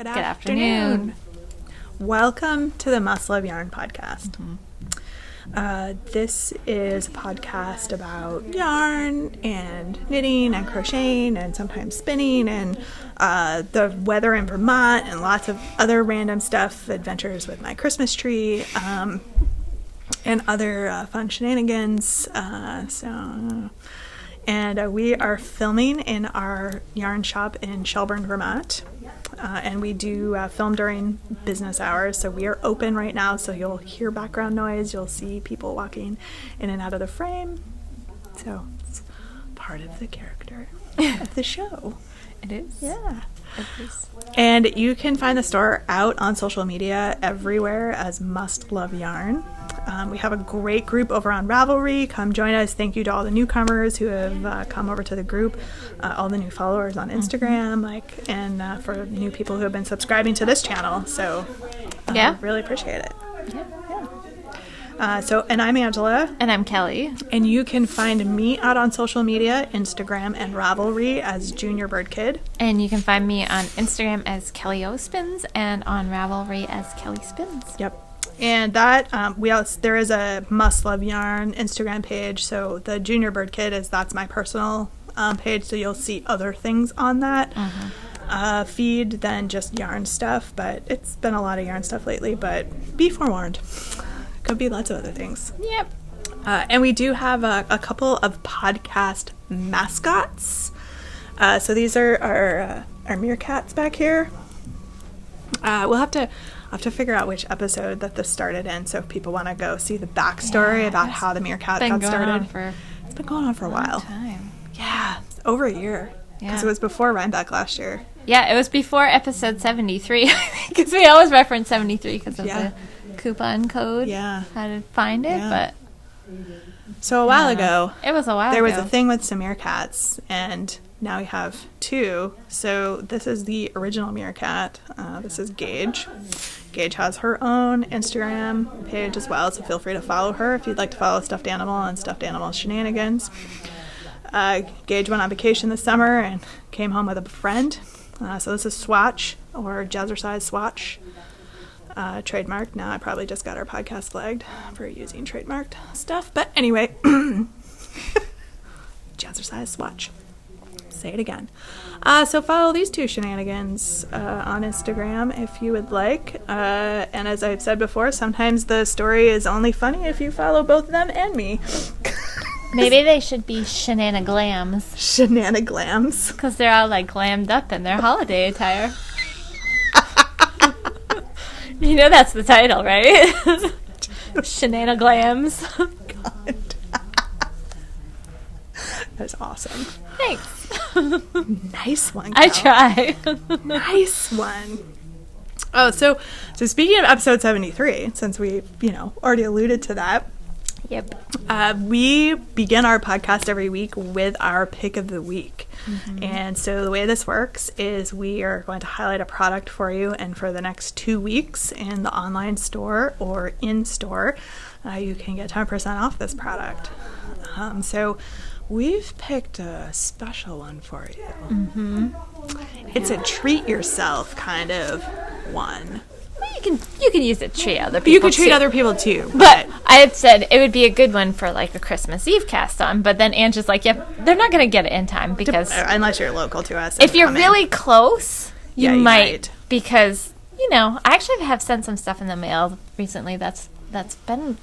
Good afternoon. Welcome to the Must Love Yarn podcast. This is a podcast about yarn and knitting and crocheting and sometimes spinning and the weather in Vermont and lots of other random stuff, adventures with my Christmas tree, and other fun shenanigans. And we are filming in our yarn shop in Shelburne, Vermont. And we do film during business hours, so we are open right now, so you'll hear background noise, you'll see people walking in and out of the frame, so it's part of the character of the show. It is? Yeah. It is. And you can find the store out on social media everywhere as Must Love Yarn. We have a great group over on Ravelry. Come join us. Thank you to all the newcomers who have come over to the group, all the new followers on Instagram, and for new people who have been subscribing to this channel. So, really appreciate it. Yeah. And I'm Angela. And I'm Kelly. And you can find me out on social media, Instagram and Ravelry as Junior Bird Kid. And you can find me on Instagram as Kelly O Spins and on Ravelry as Kelly Spins. Yep. And that there is a Must Love Yarn Instagram page. So the Junior Bird Kid that's my personal page. So you'll see other things on that feed than just yarn stuff. But it's been a lot of yarn stuff lately. But be forewarned, could be lots of other things. Yep. And we do have a couple of podcast mascots. So these are our meerkats back here. We'll have to figure out which episode that this started in, so if people want to go see the backstory about how the meerkat got started. It's been going on for a while. Time. Yeah, over a year. Because it was before Rhinebeck last year. Yeah, it was before episode 73, because we always reference 73 because of the coupon code. Yeah. How to find it, but... So a while ago... It was a while ago. There was a thing with some meerkats, and now we have two. So this is the original meerkat. This is Gage. Gage has her own Instagram page as well, so feel free to follow her if you'd like to follow Stuffed Animal and Stuffed Animal Shenanigans. Gage went on vacation this summer and came home with a friend. So this is Swatch, or Jazzercise Swatch. Trademarked. Now I probably just got our podcast flagged for using trademarked stuff. But anyway, Jazzercise Swatch. Say it again. So follow these two shenanigans on Instagram if you would like. And as I've said before, sometimes the story is only funny if you follow both them and me. Maybe they should be Shenani-Glams. Shenani-Glams. Because they're all like glammed up in their holiday attire. You know that's the title, right? Shenani-Glams. God. That's awesome. Thanks. Nice one, I Cal. try. Nice one. Oh, so speaking of episode 73, since we, already alluded to that. Yep. We begin our podcast every week with our pick of the week. And so the way this works is we are going to highlight a product for you, and for the next 2 weeks in the online store or in store, you can get 10% off this product. So we've picked a special one for you. It's a treat yourself kind of one. You can use it to treat other people. You could treat other people too. But I had said it would be a good one for like a Christmas Eve cast on. But then Ange is like, "Yep, they're not going to get it in time because unless you're local to us. If you're really close, you might because I actually have sent some stuff in the mail recently that's been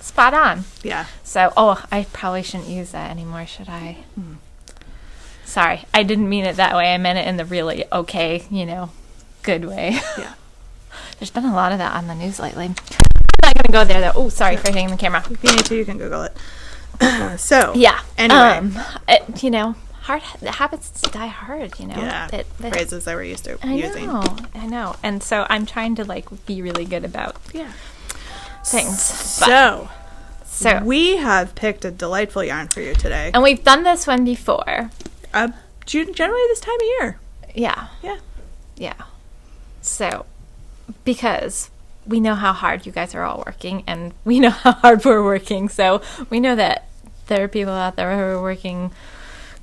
spot on. Yeah. So I probably shouldn't use that anymore, should I? Sorry, I didn't mean it that way. I meant it in the really good way. Yeah. There's been a lot of that on the news lately. I'm not going to go there, though. Oh, sorry for hitting the camera. If you need to, you can Google it. So, yeah. Anyway. Hard habits die hard, Yeah, phrases that we're used to using. I know. And so I'm trying to, be really good about things. So, we have picked a delightful yarn for you today. And we've done this one before. Generally this time of year. Yeah. Yeah. Yeah. So, because we know how hard you guys are all working, and we know how hard we're working, so we know that there are people out there who are working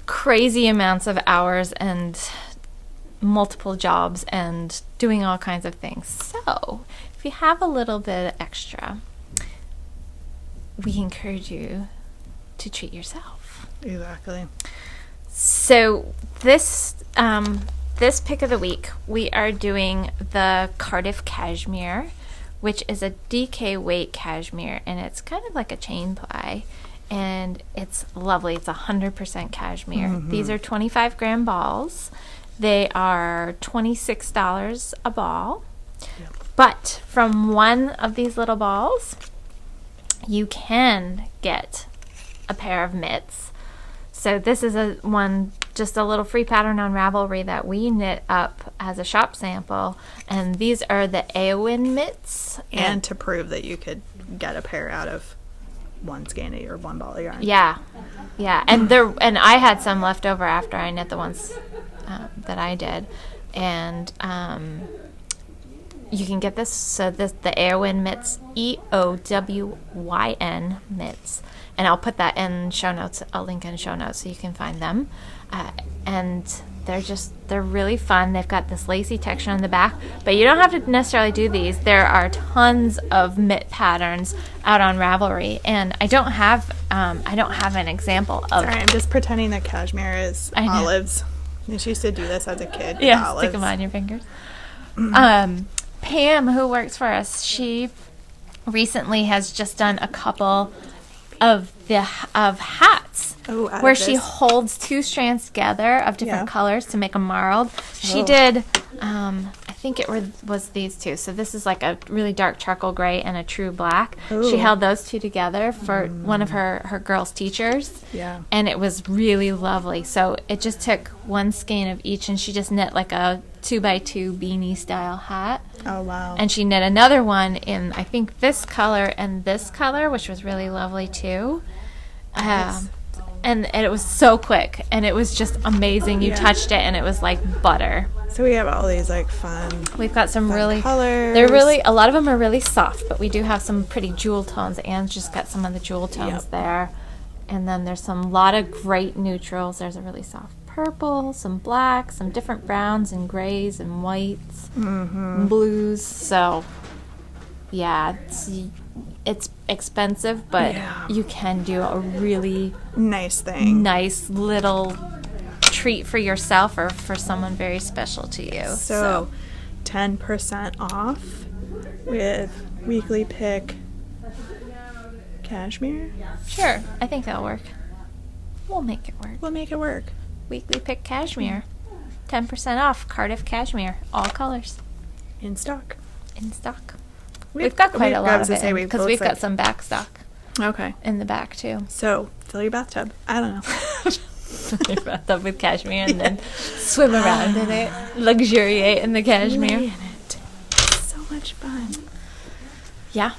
crazy amounts of hours and multiple jobs and doing all kinds of things. So if you have a little bit extra, we encourage you to treat yourself. Exactly. So this pick of the week, we are doing the Cardiff Cashmere, which is a DK weight cashmere, and it's kind of like a chain ply, and it's lovely. It's 100% cashmere. Mm-hmm. These are 25-gram balls. They are $26 a ball. Yep. But from one of these little balls, you can get a pair of mitts. So this is just a little free pattern on Ravelry that we knit up as a shop sample, and these are the Eowyn mitts. And to prove that you could get a pair out of one skein or one ball of yarn. Yeah, and I had some left over after I knit the ones that I did, and you can get this. So the Eowyn mitts, EOWYN mitts. And I'll put that in show notes, a link in show notes so you can find them. And they're really fun. They've got this lacy texture on the back, but you don't have to necessarily do these. There are tons of mitt patterns out on Ravelry, and I don't have an example of. Sorry, I'm just pretending that cashmere is olives. I used to do this as a kid. Yeah, stick them on your fingers. Pam, who works for us, she recently has just done a couple of hats where she holds two strands together of different colors to make them marled. She did I think it was these two. So this is like a really dark charcoal gray and a true black. Ooh. She held those two together for one of her girls' teachers. Yeah. And it was really lovely. So it just took one skein of each, and she just knit like a 2x2 beanie style hat. Oh, wow. And she knit another one in, I think, this color and this color, which was really lovely too. Nice. And it was so quick, and it was just amazing. You touched it, and it was like butter. So we have all these like fun. We've got some really colors. They're really, a lot of them are really soft, but we do have some pretty jewel tones. Anne's just got some of the jewel tones there, and then there's some lot of great neutrals. There's a really soft purple, some black, some different browns and grays and whites, and blues. So yeah, it's expensive, but you can do a really nice little treat for yourself or for someone very special to you. So 10% off with weekly pick cashmere. Sure, I think that'll work. We'll make it work. Weekly pick cashmere, 10% off. Cardiff Cashmere, all colors, in stock. We've got quite a lot of it because we've got some back stock. Okay. In the back too. So fill your bathtub. I don't know. Fill your bathtub with cashmere and then swim around in it, luxuriate in the cashmere. Lay in it. So much fun. Yeah,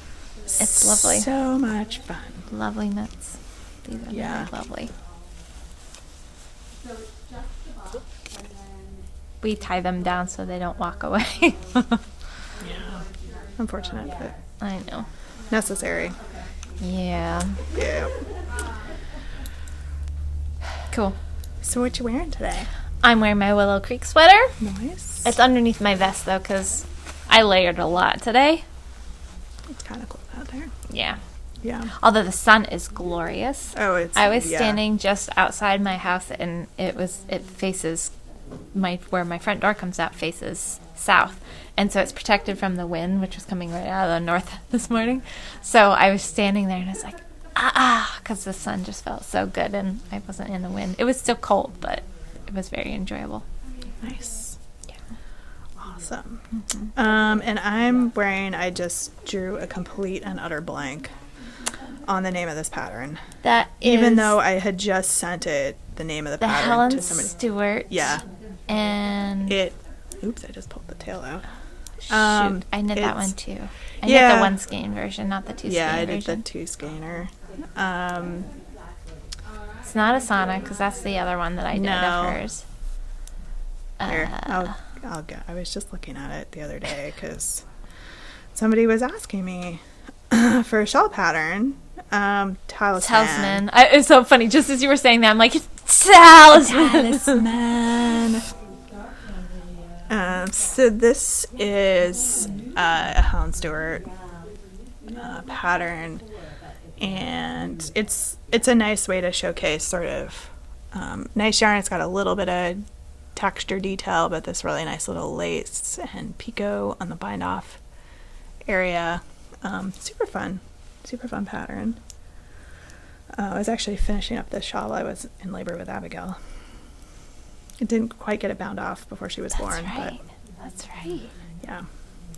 it's lovely. So much fun. Lovely knits. These are really lovely. We tie them down so they don't walk away. Yeah. Unfortunate, but I know. Necessary. Yeah. Yeah. Cool. So what you wearing today? I'm wearing my Willow Creek sweater. Nice. It's underneath my vest, though, because I layered a lot today. It's kind of cold out there. Yeah. Yeah. Although the sun is glorious. Oh, I was standing just outside my house, and it faces where my front door comes out faces south, and so it's protected from the wind, which was coming right out of the north this morning. So I was standing there, and I was like, because the sun just felt so good, and I wasn't in the wind. It was still cold, but it was very enjoyable. Nice. Yeah. Awesome. Mm-hmm. And I just drew a complete and utter blank on the name of this pattern. Even though I had just sent it, the name of the pattern Helen to somebody. Stewart. Yeah. And oops, I just pulled the tail out. Shoot, I knit that one too. I knit the one skein version, not the two skein version. Yeah, I did the two skeiner. It's not Asana, because that's the other one that I did of hers. Here, I'll go. I was just looking at it the other day because somebody was asking me for a shawl pattern. Talisman. It's so funny. Just as you were saying that, I'm like, talisman. So this is a Helen Stewart pattern, and it's a nice way to showcase sort of nice yarn. It's got a little bit of texture detail, but this really nice little lace and picot on the bind off area. Super fun pattern. I was actually finishing up this shawl while I was in labor with Abigail. I didn't quite get it bound off before she was born. Right. That's right. Yeah.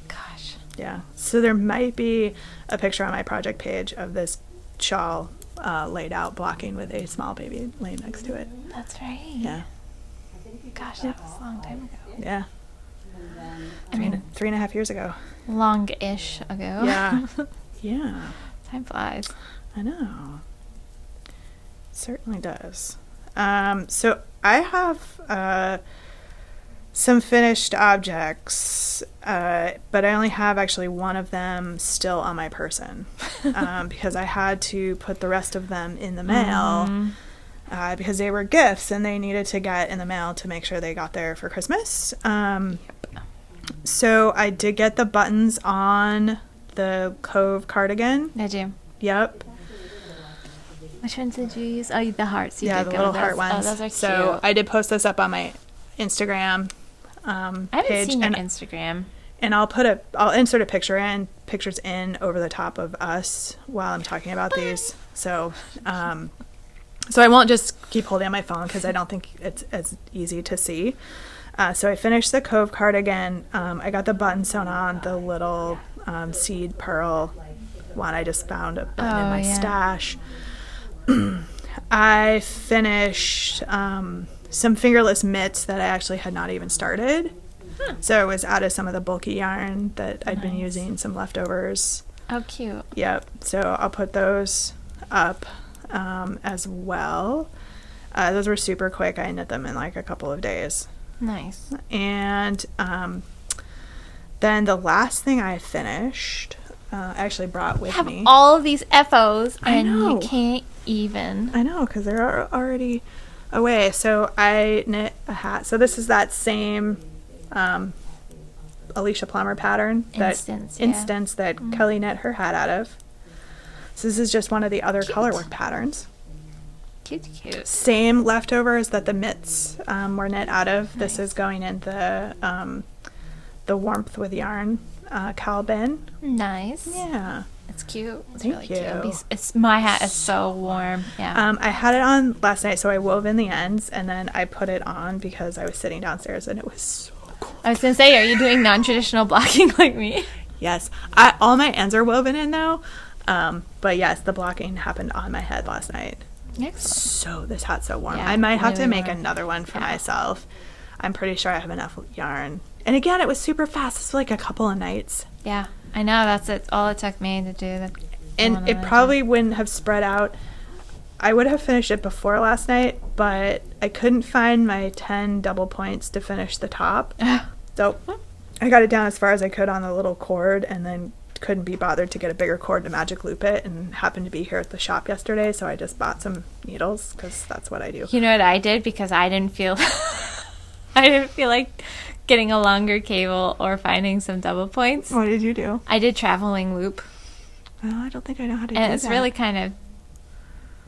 Gosh. Yeah. So there might be a picture on my project page of this shawl laid out, blocking with a small baby laying next to it. That's right. Yeah. Gosh, that was a long time ago. Yeah. I mean, 3.5 years ago. Long-ish ago. Yeah. Yeah. Time flies. I know. Certainly does. So I have some finished objects, but I only have actually one of them still on my person because I had to put the rest of them in the mail because they were gifts and they needed to get in the mail to make sure they got there for Christmas. So I did get the buttons on the Cove cardigan. Did you? Yep. Which ones did you use? Oh, the hearts. Yeah, the little heart ones. Oh, those are cute. So I did post this up on my Instagram I haven't seen your Instagram. And I'll insert pictures in over the top of us while I'm talking about these. So I won't just keep holding on my phone because I don't think it's as easy to see. So I finished the Cove cardigan. I got the button sewn on, the little seed pearl one. I just found a button in my stash. I finished some fingerless mitts that I actually had not even started. So it was out of some of the bulky yarn that I'd been using, some leftovers. Oh, cute. Yep. So I'll put those up as well. Those were super quick. I knit them in like a couple of days. Nice. And then the last thing I finished, I actually brought with me. All of these FOs, and you can't even. I know, because they're already away. So I knit a hat. So this is that same Alicia Plummer pattern, instance that Kelly knit her hat out of. So this is just one of the other colorwork patterns. Cute. Same leftovers that the mitts were knit out of. Nice. This is going in the warmth with yarn cowl bin. Nice. Yeah. It's cute. It's Thank really you. cute. My hat is so warm. Yeah. I had it on last night, so I wove in the ends, and then I put it on because I was sitting downstairs, and it was so cool. I was going to say, are you doing non-traditional blocking like me? Yes. All my ends are woven in, though. But yes, the blocking happened on my head last night. Excellent. So this hat's so warm. Yeah, I might have to make another one for myself. I'm pretty sure I have enough yarn. And again, it was super fast. It's like a couple of nights. Yeah, I know. That's it. All it took me to do. And it probably wouldn't have spread out. I would have finished it before last night, but I couldn't find my 10 double points to finish the top. So I got it down as far as I could on the little cord, and then couldn't be bothered to get a bigger cord to magic loop it, and happened to be here at the shop yesterday, so I just bought some needles because that's what I do. You know what I did? Because I didn't feel like getting a longer cable or finding some double points. What did you do? I did traveling loop. Well, I don't think I know how to do that. And it's really kind of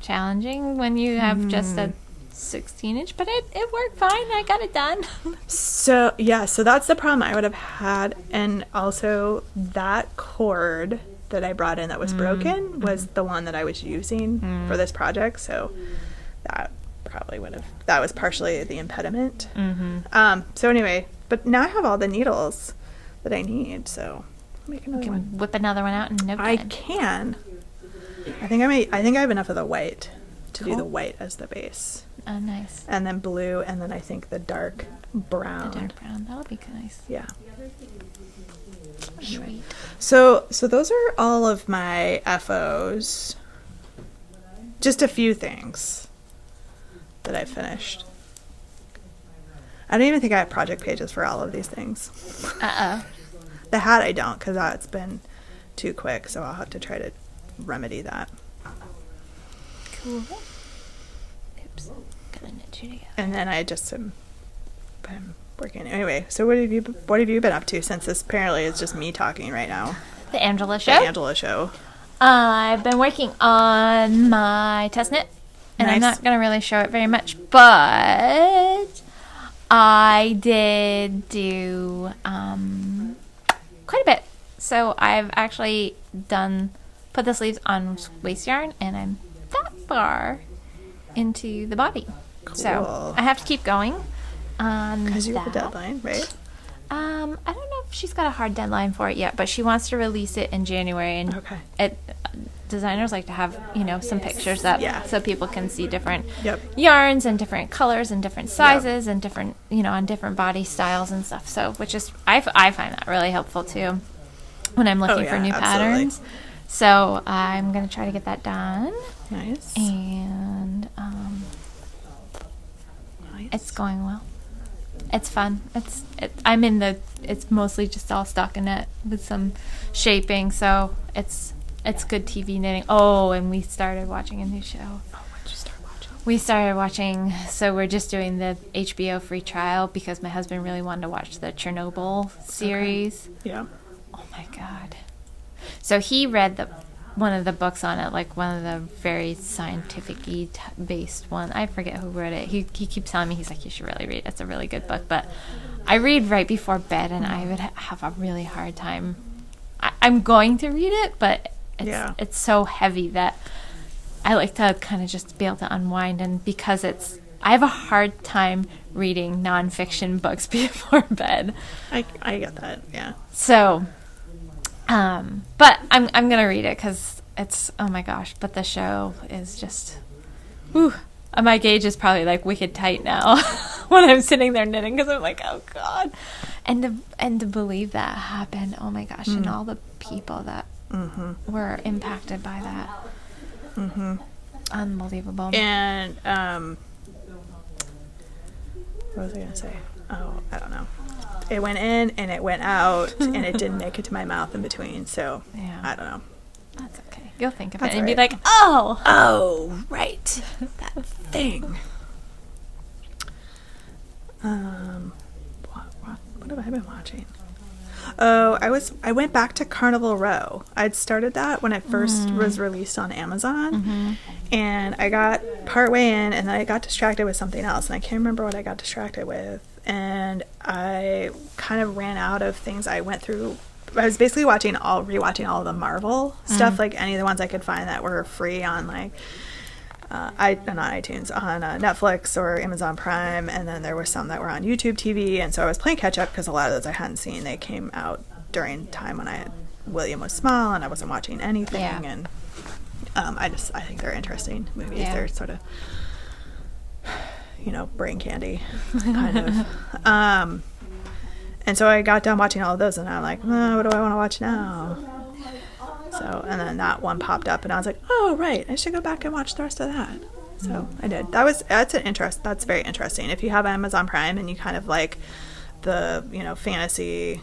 challenging when you have just a 16-inch, but it worked fine. I got it done. So that's the problem I would have had. And also that cord that I brought in that was broken was the one that I was using for this project. So that probably that was partially the impediment. So anyway, but now I have all the needles that I need, so I'll make another one. Whip another one out in no time. I can. I think I have enough of the white to do the white as the base. Oh, nice. And then blue, and then I think the dark brown. That'll be nice. Yeah. Sweet. So those are all of my FOs. Just a few things that I finished. I don't even think I have project pages for all of these things. The hat I don't, because it's been too quick, so I'll have to try to remedy that. Cool. Oops. Gonna knit you together. And then I just I'm working. Anyway, so what have you been up to since this apparently is just me talking right now? The Angela Show? The Angela Show. I've been working on my test knit, and nice. I'm not going to really show it very much, but I did do quite a bit. So I've actually put the sleeves on waist yarn, and I'm that far into the body. Cool. So I have to keep going on because you have a deadline, right? I don't know if she's got a hard deadline for it yet, but she wants to release it in January, and designers like to have some pictures up so people can see different yarns and different colors and different sizes and different on different body styles and stuff. So which is I find that really helpful too when I'm looking for new patterns. So I'm gonna try to get that done. Nice. And it's going well. It's fun. It's mostly just all stockinette with some shaping, so it's good TV knitting. Oh, and we started watching a new show. Oh, what did you start watching? We started watching, so we're just doing the HBO free trial because my husband really wanted to watch the Chernobyl series. Okay. Yeah. Oh my God. So he read one of the books on it, like one of the very scientific-y based one. I forget who wrote it. He keeps telling me, he's like, you should really read it. It's a really good book. But I read right before bed, and I would have a really hard time. I'm going to read it, but it's so heavy that I like to kind of just be able to unwind. And because I have a hard time reading nonfiction books before bed. I get that, yeah. So... but I'm gonna read it because it's, oh my gosh, but the show is just, my gauge is probably like wicked tight now when I'm sitting there knitting because I'm like, oh God, and to believe that happened, oh my gosh, and all the people that were impacted by that, unbelievable. And what was I gonna say? Oh, I don't know. It went in and it went out and it didn't make it to my mouth in between, so I don't know. That's okay. You'll think of it and be like, oh, right, that thing. What have I been watching? Oh, I went back to Carnival Row. I'd started that when it first was released on Amazon, and I got partway in and then I got distracted with something else, and I can't remember what I got distracted with. And I kind of ran out of things. I went through. I was basically rewatching all the Marvel stuff, like any of the ones I could find that were free on not iTunes, on Netflix or Amazon Prime, and then there were some that were on YouTube TV. And so I was playing catch up because a lot of those I hadn't seen. They came out during time when William was small and I wasn't watching anything. And I think they're interesting movies. Yeah. They're sort of brain candy, kind of. And so I got done watching all of those, and I'm like, what do I want to watch now? So, and then that one popped up, and I was like, oh, right, I should go back and watch the rest of that. So I did. That's very interesting. If you have Amazon Prime and you kind of like the, fantasy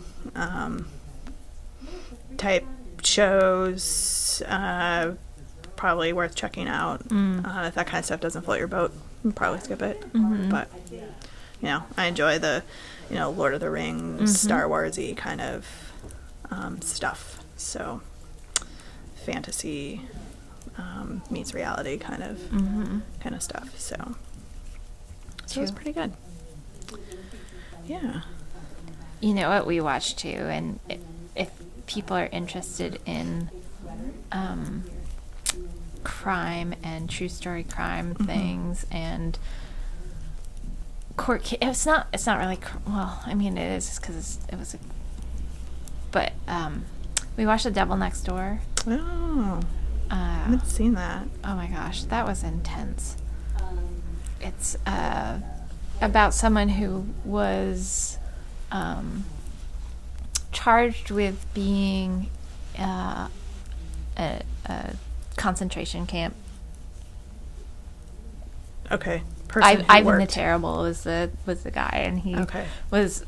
type shows, probably worth checking out. If that kind of stuff doesn't float your boat, probably skip it. But I enjoy the Lord of the Rings, Star Wars-y kind of stuff. So fantasy meets reality kind of stuff. So it was pretty good. Yeah. You know what we watch too, and if people are interested in crime and true story crime things and court it's not really it is because it was but we watched The Devil Next Door. I haven't seen that. Oh my gosh, that was intense. It's about someone who was charged with being a concentration camp. Okay. Ivan the Terrible was the guy, and he was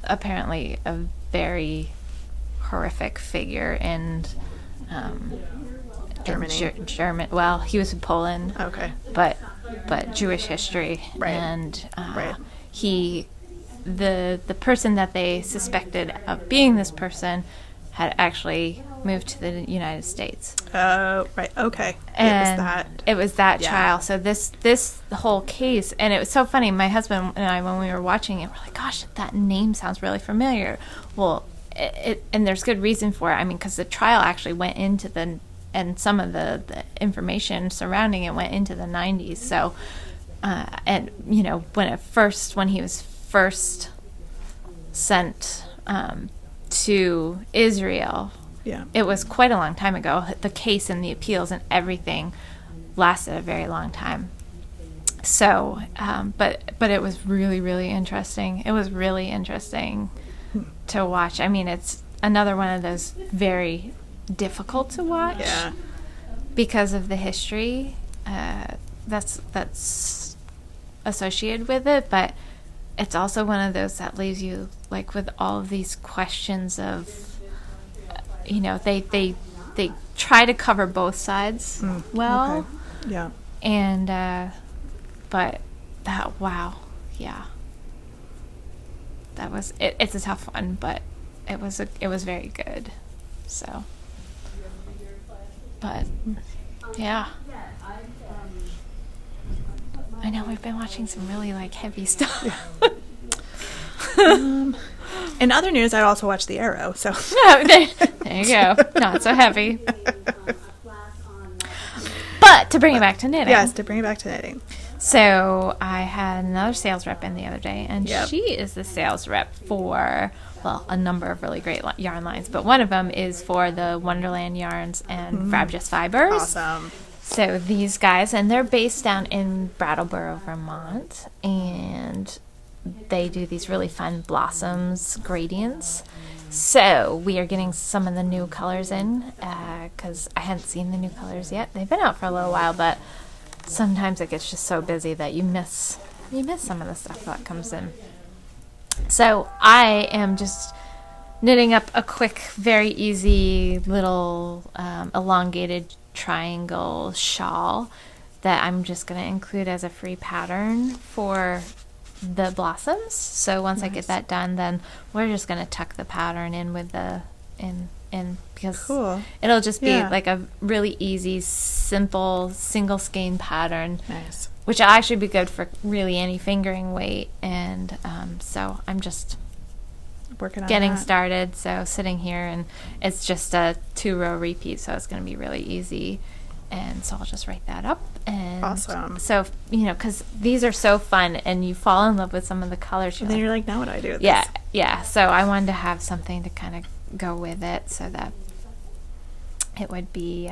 apparently a very horrific figure in Germany. German. Well, he was in Poland. Okay. But Jewish history, right. And right. He the person that they suspected of being this person had actually moved to the United States. Oh, right. Okay. And it was that trial. So this whole case, and it was so funny. My husband and I, when we were watching it, we're like, gosh, that name sounds really familiar. Well, and there's good reason for it. I mean, because the trial actually went into and some of the information surrounding it went into the 90s. So, and, you know, when he was first sent to Israel, it was quite a long time ago. The case and the appeals and everything lasted a very long time. So, but it was really, really interesting. It was really interesting to watch. I mean, it's another one of those very difficult to watch because of the history that's associated with it, but it's also one of those that leaves you like with all of these questions of, you know, they try to cover both sides well. Okay. Yeah. And but that that was it. It's a tough one, but it was very good. So, but yeah, I know we've been watching some really like heavy stuff. In other news, I also watched The Arrow. So there you go, not so heavy. But to bring it back to knitting. Yes, to bring it back to knitting. So I had another sales rep in the other day, and she is the sales rep for, well, a number of really great yarn lines, but one of them is for the Wonderland Yarns and Frabjous Fibers. Awesome. So these guys, and they're based down in Brattleboro, Vermont, and they do these really fun blossoms gradients. So we are getting some of the new colors in, because I hadn't seen the new colors yet. They've been out for a little while, but sometimes it gets just so busy that you miss some of the stuff that comes in. So I am just knitting up a quick, very easy little elongated triangle shawl that I'm just going to include as a free pattern for the blossoms. So once I get that done, then we're just going to tuck the pattern in with the in because it'll just be like a really easy, simple single skein pattern. Nice. Which will actually be good for really any fingering weight. And so I'm just working on getting started. So sitting here, and it's just a 2-row repeat, so it's going to be really easy. And so I'll just write that up. And awesome. So, you know, because these are so fun, and you fall in love with some of the colors. And then you're like, now what do I do with this? Yeah. Yeah. So I wanted to have something to kind of go with it so that it would be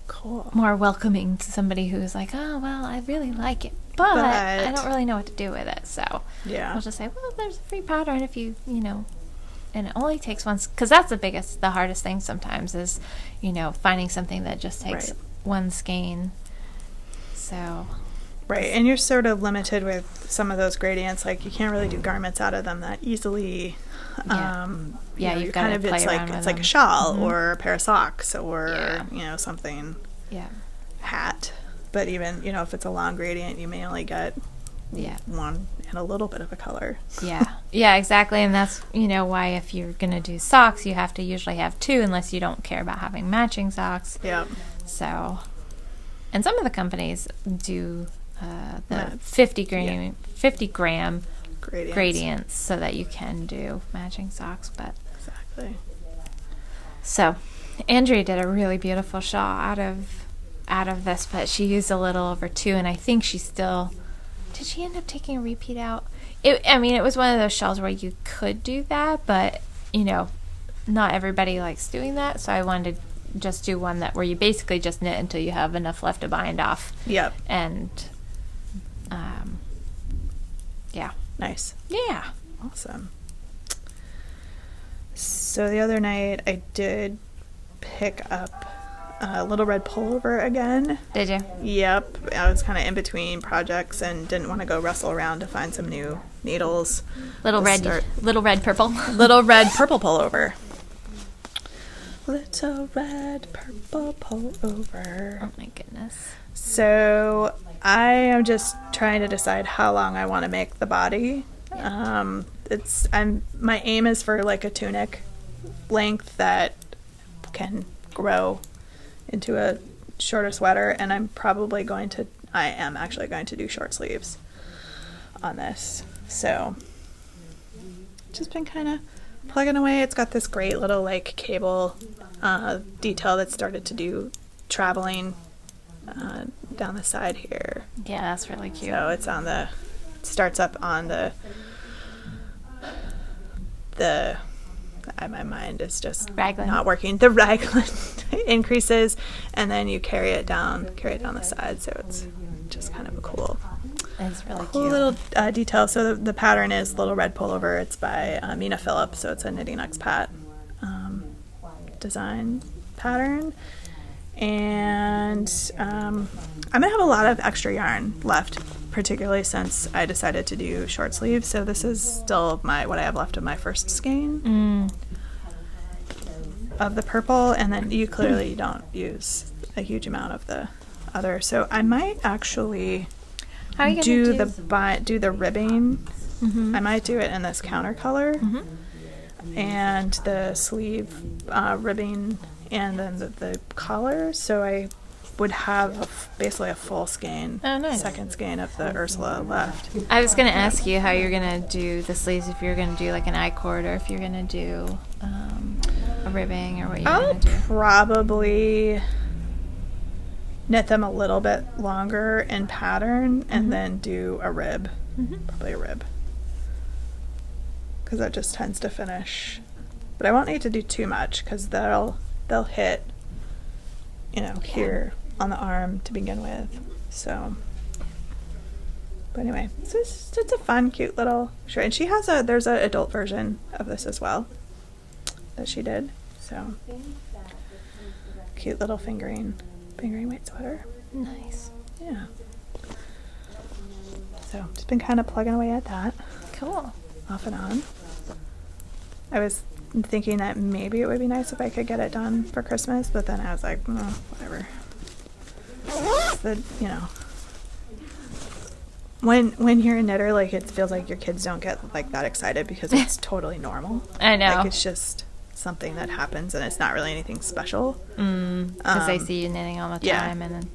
cool, more welcoming to somebody who's like, oh, well, I really like it, but I don't really know what to do with it. So I'll just say, well, there's a free pattern if you know. And it only takes one, because that's the hardest thing sometimes is, you know, finding something that just takes one skein. So. Right, and you're sort of limited with some of those gradients. Like, you can't really do garments out of them that easily. You've got to play around with it's them. like a shawl or a pair of socks or, you know, something. Yeah. Hat. But even, you know, if it's a long gradient, you may only get one and a little bit of a color. Yeah, exactly. And that's, you know, why if you're going to do socks, you have to usually have 2 unless you don't care about having matching socks. Yeah. So, and some of the companies do the 50 gram gradients so that you can do matching socks. But exactly. So, Andrea did a really beautiful shawl out of this, but she used a little over 2, and I think she still. Did she end up taking a repeat out? It was one of those shawls where you could do that, but, you know, not everybody likes doing that. So I wanted to just do one where you basically just knit until you have enough left to bind off. Yep. And, Nice. Yeah. Awesome. So the other night I did pick up a Little Red Pullover again. Did you? Yep. I was kind of in between projects and didn't want to go rustle around to find some new needles. Little red purple. Little Red Purple Pullover. Little red purple pullover. Oh my goodness. So I am just trying to decide how long I want to make the body. My aim is for like a tunic length that can grow into a shorter sweater, and I am actually going to do short sleeves on this. So just been kind of plugging away. It's got this great little like cable detail that started to do traveling down the side here. Yeah, that's really cute. So it's starts up on the my mind is just raglan. Not working. The raglan increases, and then you carry it down the side. So it's just kind of a cool. It's really cool cute. Little detail. So the pattern is Little Red Pullover. It's by Mina Phillips. So it's a Knitting Expat design pattern. And I'm going to have a lot of extra yarn left, particularly since I decided to do short sleeves. So this is still what I have left of my first skein of the purple. And then you clearly don't use a huge amount of the other. So I might actually do the ribbing. Mm-hmm. I might do it in this counter color. Mm-hmm. And the sleeve ribbing, and then the collar, so I would have basically a full skein, second skein of the Ursula left. I was going to ask you how you're going to do the sleeves, if you're going to do like an I-cord, or if you're going to do a ribbing, or what you're going to do. I'll probably knit them a little bit longer in pattern, and then do a rib, probably a rib, because that just tends to finish. But I won't need to do too much, because they'll hit, here on the arm to begin with. So, but anyway, it's a fun, cute little shirt. And she has there's an adult version of this as well that she did. So, cute little fingering weight sweater. Nice. Yeah. So, just been kind of plugging away at that. Cool. Off and on. I was thinking that maybe it would be nice if I could get it done for Christmas, but then I was like, whatever. When you're a knitter, like, it feels like your kids don't get like that excited because it's totally normal. I know. Like, it's just something that happens, and it's not really anything special. Because they see you knitting all the time, and then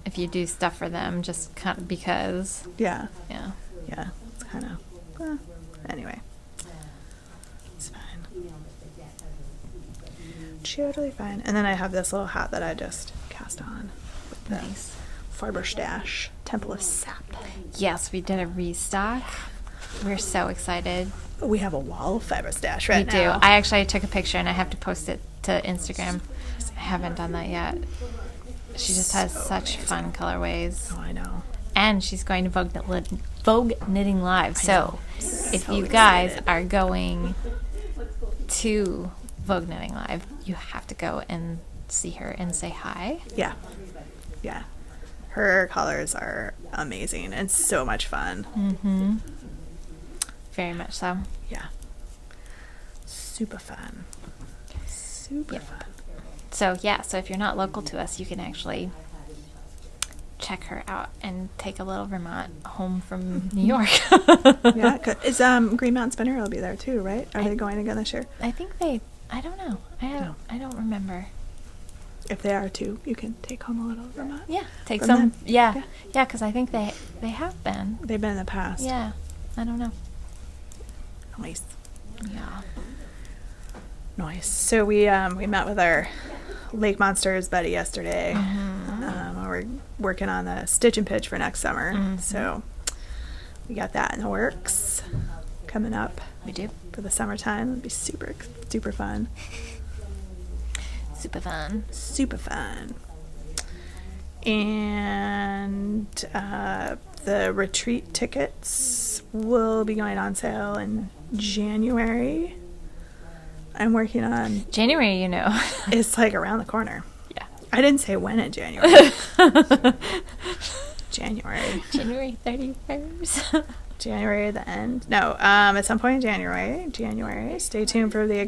if you do stuff for them, just kind of because. Yeah. It's kind of anyway. Totally fine. And then I have this little hat that I just cast on with the Faber-Stache Temple of Sap. Yes, we did a restock. We're so excited. We have a wall of Faber-Stache right now. We do. I actually took a picture and I have to post it to Instagram. I haven't done that yet. She just has such fun colorways. Oh, I know. And she's going to Vogue Knitting Live. So if you guys are going to Vogue Knitting Live, you have to go and see her and say hi. Yeah. Her colors are amazing and so much fun. Mm-hmm. Very much so. Yeah. Super fun. Super fun. So if you're not local to us, you can actually check her out and take a little Vermont home from New York. Yeah. Is Green Mountain Spinner will be there too, right? Are they going again this year? I think I don't know. I don't remember. If they are too, you can take home a little Vermont. Yeah, take some. Them. Yeah, because I think they have been. They've been in the past. Yeah, I don't know. Nice. Yeah. Nice. So we met with our Lake Monsters buddy yesterday. We're working on the stitch and pitch for next summer. So we got that in the works coming up. We do. For the summertime. It'll be super, super fun. Super fun. Super fun. And the retreat tickets will be going on sale in January. I'm working on... January, It's like around the corner. Yeah. I didn't say when in January. January. January 31st. January, the end. No, at some point in January. Stay tuned for the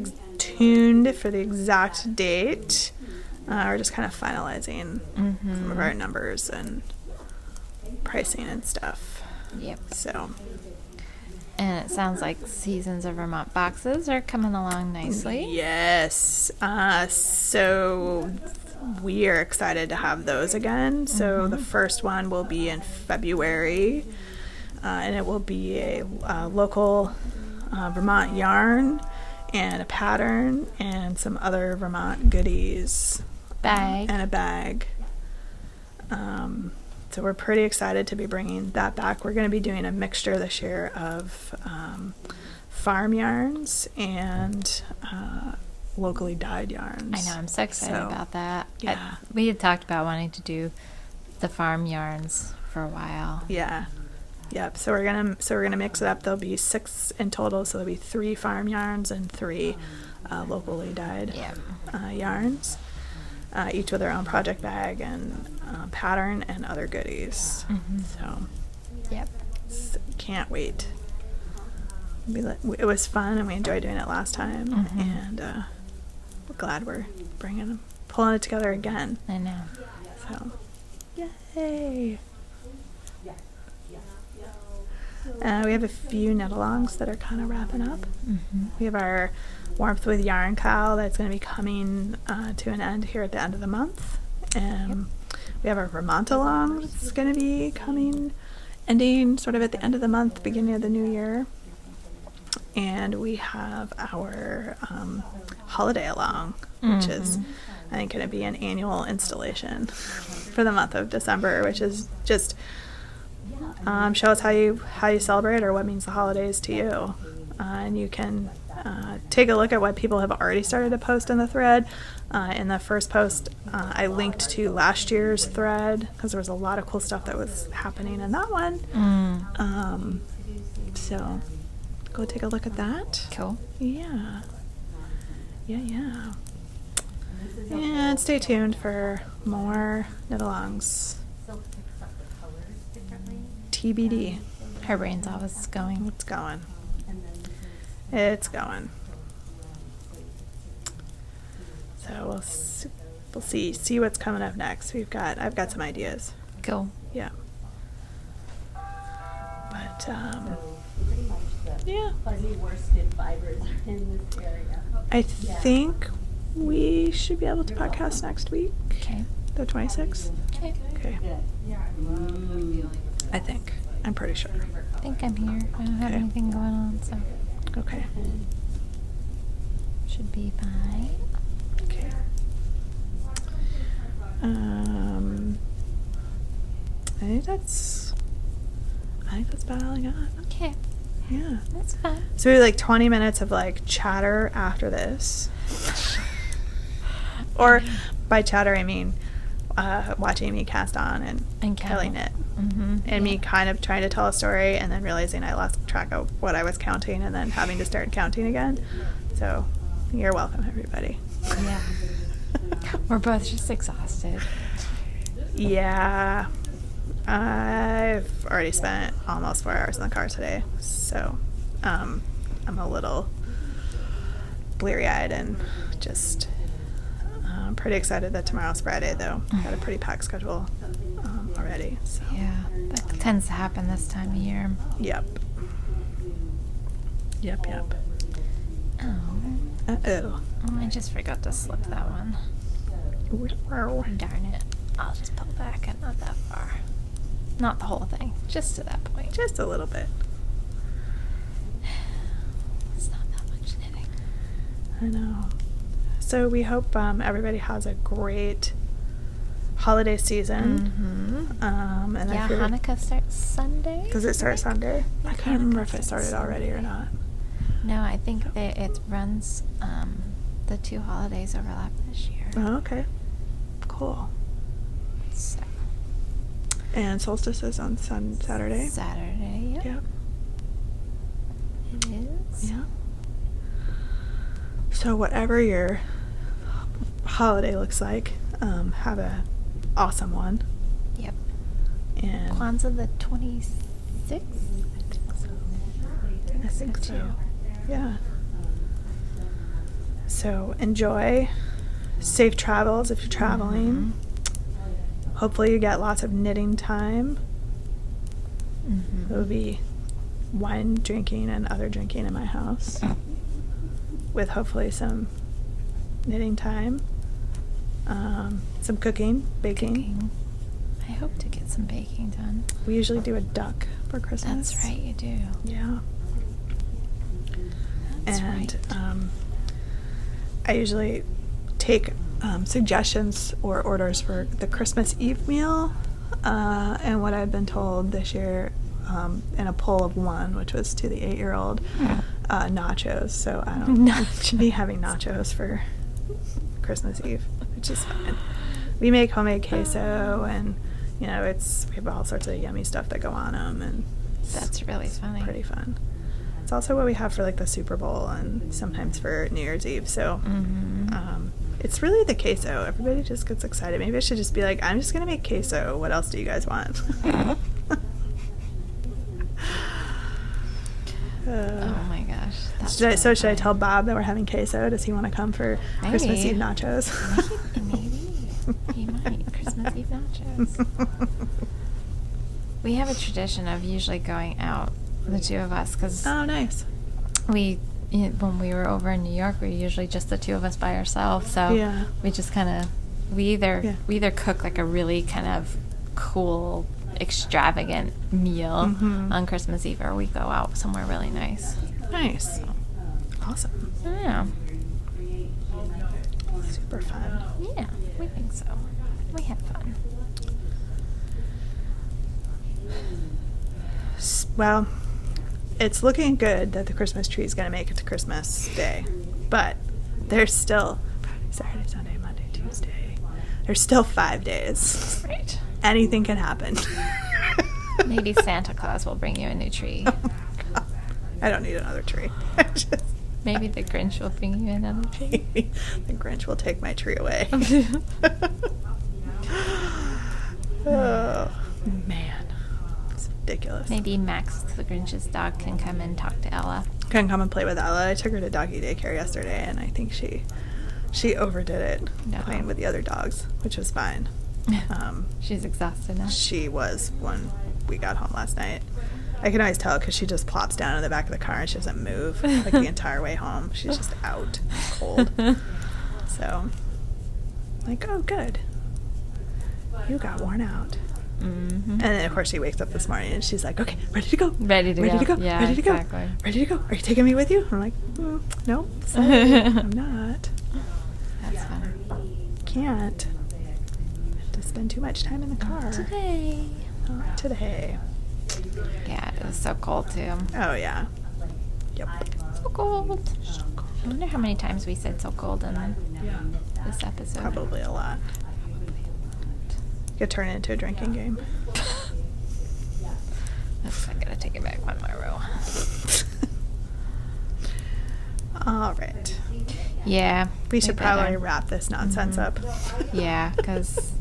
exact date. We're just kind of finalizing some of our numbers and pricing and stuff. Yep. So. And it sounds like Seasons of Vermont boxes are coming along nicely. Yes. So we are excited to have those again. So the first one will be in February, and it will be a local Vermont yarn and a pattern and some other Vermont goodies. And a bag. So we're pretty excited to be bringing that back. We're going to be doing a mixture this year of farm yarns and locally dyed yarns. I know, I'm so excited about that. Yeah. We had talked about wanting to do the farm yarns for a while. Yeah. Yep. So we're gonna mix it up. There'll be 6 in total. So there'll be 3 farm yarns and 3 locally dyed yarns. Each with their own project bag and pattern and other goodies. So, can't wait. It was fun and we enjoyed doing it last time, and we're glad we're pulling it together again. I know. So, yay! We have a few knit-alongs that are kind of wrapping up. We have our Warmth with Yarn Cow that's going to be coming to an end here at the end of the month. And we have our Vermont along that's going to be ending sort of at the end of the month, beginning of the new year. And we have our holiday along, which is, I think, going to be an annual installation for the month of December, which is just show us how you celebrate or what means the holidays to you. And you can take a look at what people have already started to post in the thread. In the first post, I linked to last year's thread because there was a lot of cool stuff that was happening in that one. So go take a look at that. Cool. Yeah. And stay tuned for more knit-alongs. TBD. Her brain's always going. It's going. It's going. So we'll see what's coming up next. I've got some ideas. Cool. Yeah. But yeah. Fuzzy worsted fibers are in this area. I think we should be able to podcast next week. Okay. The 26th. Okay. I think. I'm pretty sure. I think I'm here. I don't have anything going on, so. Okay. Should be fine. Okay. I think that's about all I got. Okay. Yeah. That's fine. So we have like 20 minutes of like chatter after this. Or by chatter I mean watching me cast on and Kelly knit. And me kind of trying to tell a story and then realizing I lost track of what I was counting and then having to start counting again. So you're welcome, everybody. Yeah. We're both just exhausted. Yeah. I've already spent almost 4 hours in the car today. So I'm a little bleary-eyed and just pretty excited that tomorrow's Friday, though. Got a pretty packed schedule already. So. Yeah, that tends to happen this time of year. Yep. Oh. Uh-oh. I just forgot to slip that one. Darn it. I'll just pull back and not that far. Not the whole thing, just to that point. Just a little bit. It's not that much knitting. I know. So we hope everybody has a great holiday season. And Hanukkah starts Sunday. Does it start Sunday? I can't remember if it started already or not. No, I think it runs, the 2 holidays overlap this year. Oh, okay. Cool. So. And solstice is on Saturday? Saturday, yep. Yep. It is. Yeah. So whatever your holiday looks like, have a awesome one. Yep. And Kwanzaa the 26th? I think so too. Yeah. So enjoy. Safe travels if you're traveling. Hopefully you get lots of knitting time. There will be wine drinking and other drinking in my house, with hopefully some knitting time, some cooking, baking. I hope to get some baking done. We usually do a duck for Christmas. That's right, you do. Yeah. That's right. I usually take suggestions or orders for the Christmas Eve meal, and what I've been told this year, in a poll of 1, which was to the 8-year-old, nachos. So I don't be having nachos for Christmas Eve, which is fine. We make homemade queso, and we have all sorts of yummy stuff that go on them, and that's really funny. Pretty fun. It's also what we have for like the Super Bowl and sometimes for New Year's Eve. So it's really the queso. Everybody just gets excited. Maybe I should just be like, I'm just gonna make queso. What else do you guys want? Oh my gosh. Should I tell Bob that we're having queso? Does he want to come for Christmas Eve nachos? Maybe. He might. Christmas Eve nachos. We have a tradition of usually going out, the two of us, because oh, nice. When we were over in New York, we were usually just the two of us by ourselves. So we just kind of we either cook like a really kind of cool, extravagant meal on Christmas Eve, or we go out somewhere really nice. Nice. So. Awesome. Yeah. Super fun. Yeah, we think so. We have fun. Well, it's looking good that the Christmas tree is going to make it to Christmas Day, but there's still Friday, Saturday, Sunday, Monday, Tuesday. There's still 5 days. Right. Anything can happen. Maybe Santa Claus will bring you a new tree. Oh, God. I don't need another tree. Maybe the Grinch will bring you another tree. The Grinch will take my tree away. Oh, man. It's ridiculous. Maybe Max, the Grinch's dog, can come and talk to Ella. Can come and play with Ella. I took her to doggy daycare yesterday, and I think she overdid it playing with the other dogs, which was fine. She's exhausted now. She was when we got home last night. I can always tell because she just plops down in the back of the car and she doesn't move like the entire way home. She's just out, cold. So, like, oh, good. You got worn out. And then, of course, she wakes up this morning and she's like, okay, ready to go. Ready to go. Yeah, ready to go. Exactly. Ready to go. Are you taking me with you? I'm like, no, sorry, I'm not. That's funny. Can't. I have to spend too much time in the car. Not today. Yeah, it was so cold, too. Oh, yeah. Yep. So cold. I wonder how many times we said so cold in this episode. Probably a lot. Could turn it into a drinking game. I'm going to take it back one more row. All right. Yeah. We should probably wrap this nonsense up. Yeah, because...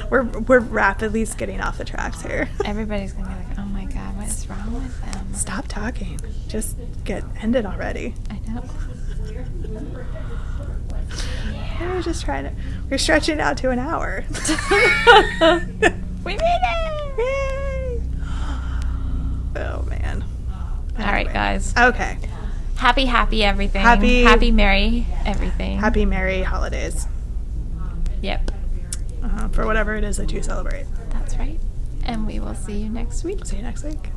we're rapidly skidding off the tracks here. Everybody's gonna be like, "Oh my God, what is wrong with them?" Stop talking. Just end it already. I know. Yeah. We're stretching it out to an hour. We made it! Yay! Oh man. All right, guys. Okay. Happy everything. Happy merry everything. Happy merry holidays. Yep. For whatever it is that you celebrate. That's right. And we will see you next week. See you next week.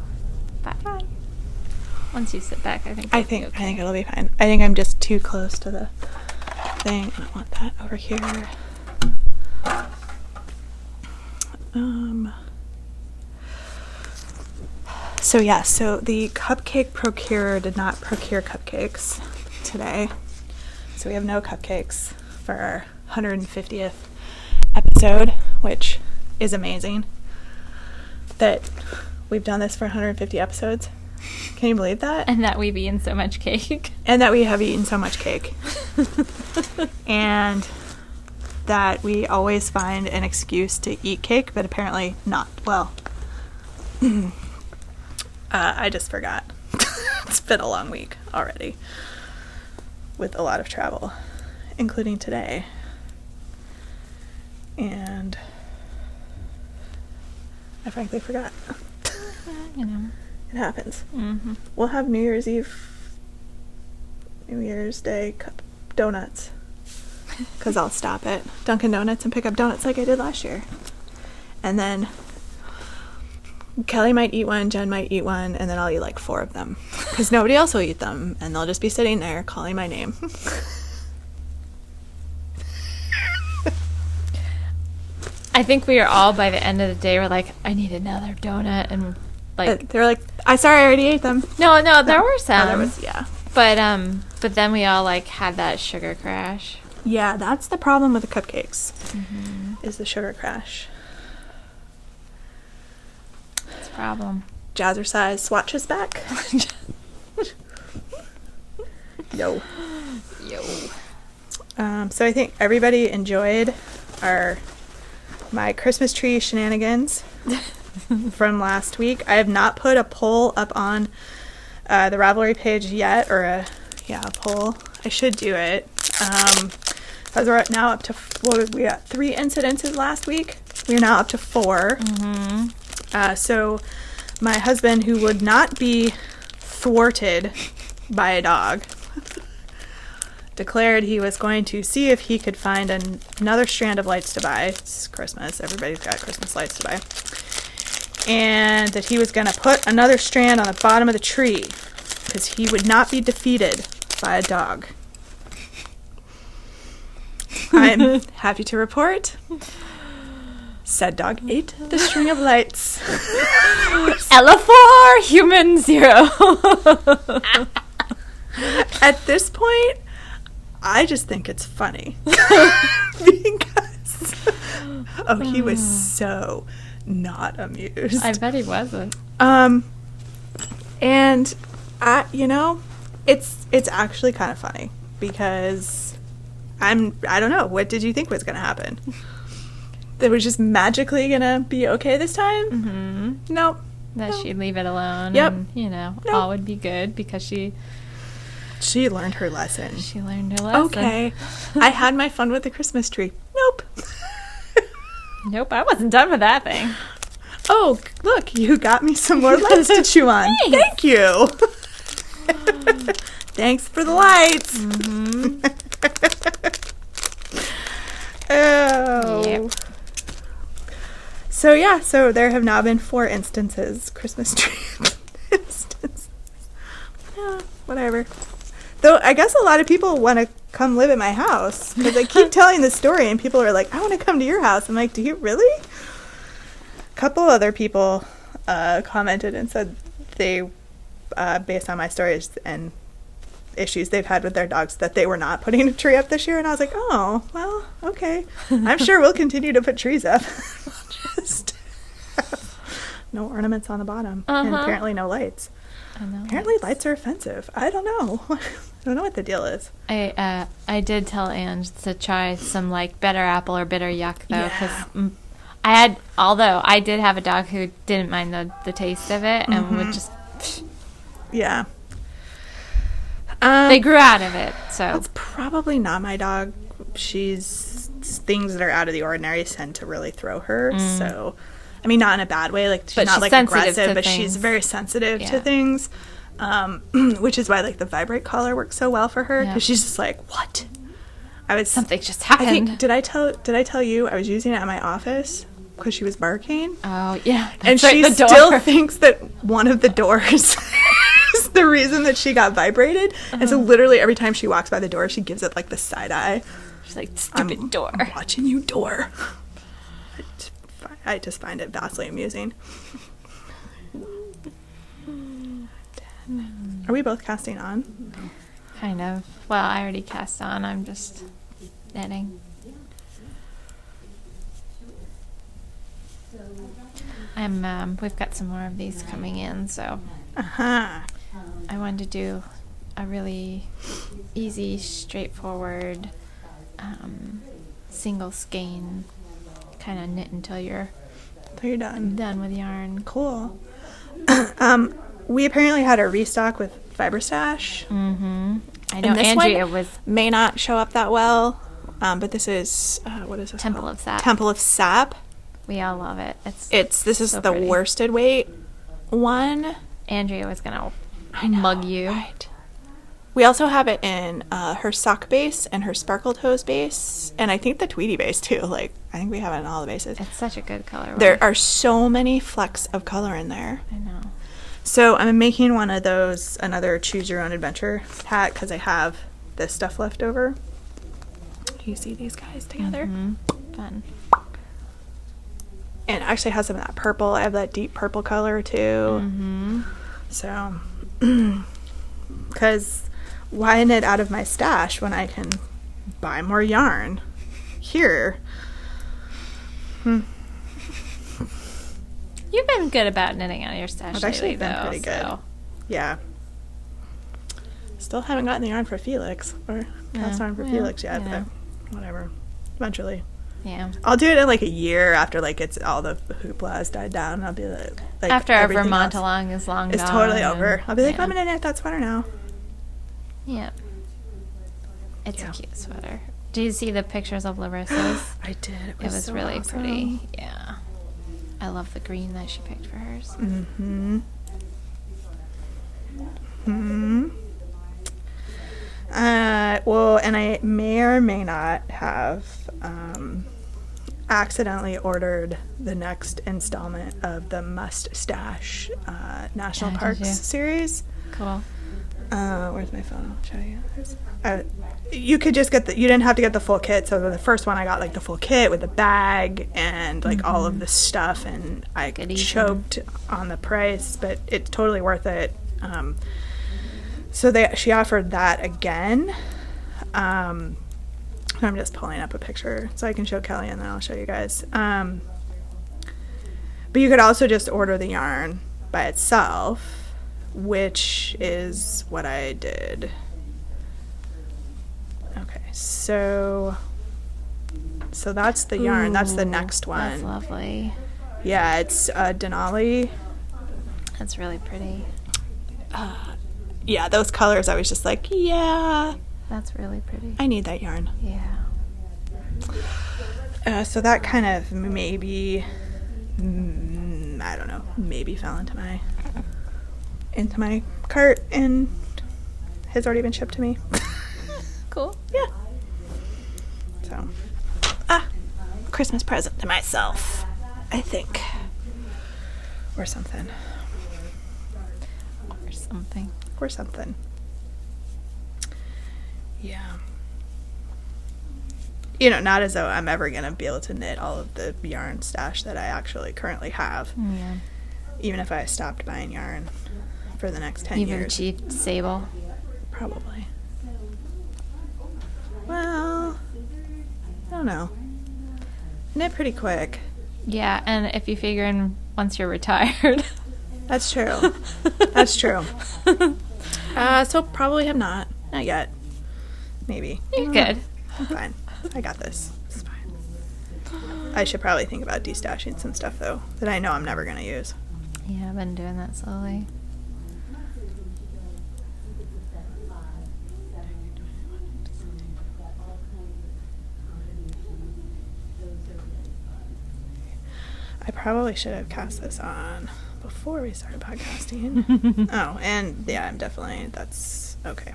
Bye. Once you sit back, I think it'll be fine. I think I'm just too close to the thing. I don't want that over here. So the cupcake procurer did not procure cupcakes today. So we have no cupcakes for our 150th episode, which is amazing that we've done this for 150 episodes. Can you believe that? And that we've eaten so much cake. And that we have eaten so much cake. And that we always find an excuse to eat cake, but apparently not. Well, I just forgot. It's been a long week already with a lot of travel, including today. And I frankly forgot. You know. It happens. Mm-hmm. We'll have New Year's Day donuts. Because I'll stop at Dunkin' Donuts and pick up donuts like I did last year. And then Kelly might eat one, Jen might eat one, and then I'll eat like 4 of them. Because nobody else will eat them, and they'll just be sitting there calling my name. I think we are all, by the end of the day, we're like, I need another donut. And like, they're like, I already ate them. No, there were some. Oh, there was, yeah. But then we all like had that sugar crash. Yeah, that's the problem with the cupcakes, is the sugar crash. It's a problem. Jazzercise swatch is back. Yo. So I think everybody enjoyed my Christmas tree shenanigans from last week. I have not put a poll up on the Ravelry page yet, or a poll. I should do it. Because we're now up to, we got 3 incidences last week. We're now up to 4. So my husband, who would not be thwarted by a dog, declared he was going to see if he could find another strand of lights to buy. It's Christmas. Everybody's got Christmas lights to buy. And that he was going to put another strand on the bottom of the tree because he would not be defeated by a dog. I'm happy to report said dog ate the string of lights. Ella 4, human 0. At this point, I just think it's funny. Because he was so not amused. I bet he wasn't. And it's actually kind of funny because I don't know, what did you think was going to happen? That was just magically going to be okay this time? Nope. That she'd leave it alone. Yep. And, all would be good because she learned her lesson. She learned her lesson. Okay. I had my fun with the Christmas tree. Nope. Nope, I wasn't done with that thing. Oh, look, you got me some more lights to chew on. Thank you. Thanks for the lights. Oh. Yep. So there have now been 4 instances, Christmas tree instances. Yeah, whatever. Though I guess a lot of people want to come live at my house because I keep telling the story and people are like, I want to come to your house. I'm like, do you really? A couple other people commented and said they, based on my stories and issues they've had with their dogs, that they were not putting a tree up this year. And I was like, oh, well, okay. I'm sure we'll continue to put trees up. Just no ornaments on the bottom. And apparently no lights. I know. Apparently lights are offensive. I don't know. I don't know what the deal is. I did tell Ange to try some like bitter apple or bitter yuck though, because although I did have a dog who didn't mind the taste of it and would just yeah. They grew out of it, so that's probably not my dog. Things that are out of the ordinary tend to really throw her. So, I mean, not in a bad way. Like she's not like aggressive, but she's very sensitive to things. Which is why like the vibrate collar works so well for her because she's just like, what? Something just happened. I think did I tell you I was using it at my office because she was barking? Oh yeah, and she still thinks that one of the doors is the reason that she got vibrated. And so literally every time she walks by the door, she gives it like the side eye. She's like, stupid door. I'm watching you, door. I just find it vastly amusing. Are we both casting on? Kind of. Well, I already cast on. I'm just knitting. We've got some more of these coming in, so I wanted to do a really easy, straightforward, single skein kind of knit until you're done with yarn. Cool. We apparently had a restock with fiber stash. Mm-hmm. I know Andrea may not show up that well, but this is what is this? Temple of Sap. Temple of Sap. We all love it. This is so the pretty. worsted weight one. Andrea was gonna mug you. Right. We also have it in her sock base and her sparkle toes base, and I think the Tweety base too. Like, I think we have it in all the bases. It's such a good color. There are so many flecks of color in there. I know. So I'm making one of those, another choose your own adventure hat, because I have this stuff left over. You see these guys together? Mm-hmm. Fun. And it actually has some of that purple. I have that deep purple color too. Mm-hmm. So, because widen it out of my stash when I can buy more yarn here. You've been good about knitting out of your stash. I've actually lately, been pretty good. So. Yeah. Still haven't gotten the yarn for Felix or cast yarn for Felix yet, but whatever. Eventually. Yeah. I'll do it in like a year after like it's all the hoopla has died down. I'll be like after our Vermont along is long it's gone. Totally over. I'll be like, I'm gonna knit that sweater now. Yeah. It's a cute sweater. Did you see the pictures of Larissa's? I did. It was so really awesome. pretty. Yeah. I love the green that she picked for hers. Mm-hmm. Mm-hmm. Well, and I may or may not have accidentally ordered the next installment of the Must Stash National Parks series. Cool. Where's my phone? I'll show you. You could just get you didn't have to get the full kit. So the first one I got like the full kit with the bag and like all of the stuff, and I choked on the price, but it's totally worth it. So she offered that again. I'm just pulling up a picture so I can show Kelly and then I'll show you guys. But you could also just order the yarn by itself, which is what I did. Okay, so that's the yarn. That's the next one. That's lovely. Yeah, it's Denali. That's really pretty. Yeah, those colors, I was just like, yeah. That's really pretty. I need that yarn. Yeah. So that kind of maybe, I don't know, maybe fell into my cart and has already been shipped to me. Cool. Yeah. So, Christmas present to myself, I think. Or something. Or something. Yeah. You know, not as though I'm ever going to be able to knit all of the yarn stash that I actually currently have. Yeah. Even if I stopped buying yarn for the next 10 years. Even achieved Sable? Probably. Well, I don't know. Knit pretty quick. Yeah, and if you figure in once you're retired. That's true. That's true. So probably have not. Not yet. Maybe. You're good. I'm fine. I got this. It's fine. I should probably think about destashing some stuff, though, that I know I'm never going to use. Yeah, I've been doing that slowly. I probably should have cast this on before we started podcasting. Oh, and yeah, that's okay.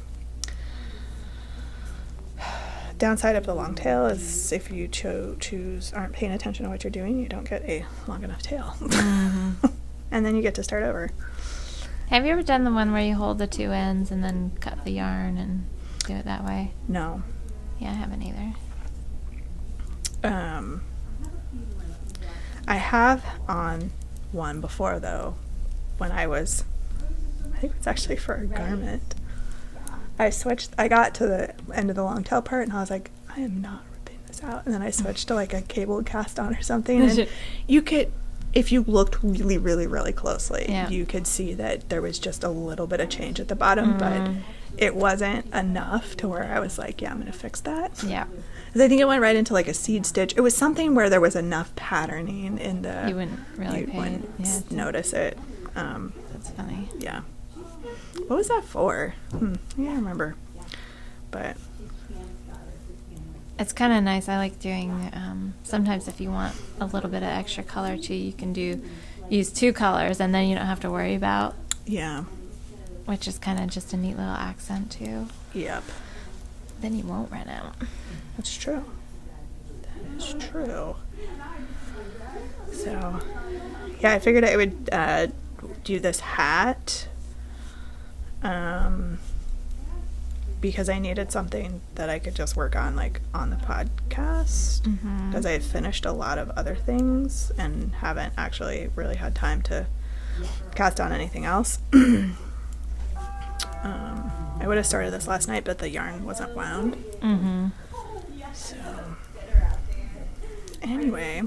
Downside of the long tail is if you aren't paying attention to what you're doing, you don't get a long enough tail. Mm-hmm. And then you get to start over. Have you ever done the one where you hold the two ends and then cut the yarn and do it that way? No. Yeah, I haven't either. I have on one before, though, when I think it's actually for a garment. I got to the end of the long tail part and I was like, I am not ripping this out. And then I switched to like a cable cast on or something. And you could, if you looked really, really, really closely, you could see that there was just a little bit of change at the bottom, but it wasn't enough to where I was like, yeah, I'm going to fix that. Yeah. Because I think it went right into like a seed stitch. It was something where there was enough patterning in the... You wouldn't really notice it. That's funny. Yeah. What was that for? I can't remember. But it's kind of nice. I like doing, sometimes if you want a little bit of extra color too, you can use 2 colors and then you don't have to worry about. Yeah. Which is kind of just a neat little accent too. Yep. Then you won't run out. That's true. That is true. So, yeah, I figured I would do this hat because I needed something that I could just work on, like, on the podcast, because I had finished a lot of other things and haven't actually really had time to cast on anything else. I would have started this last night, but the yarn wasn't wound. So, anyway,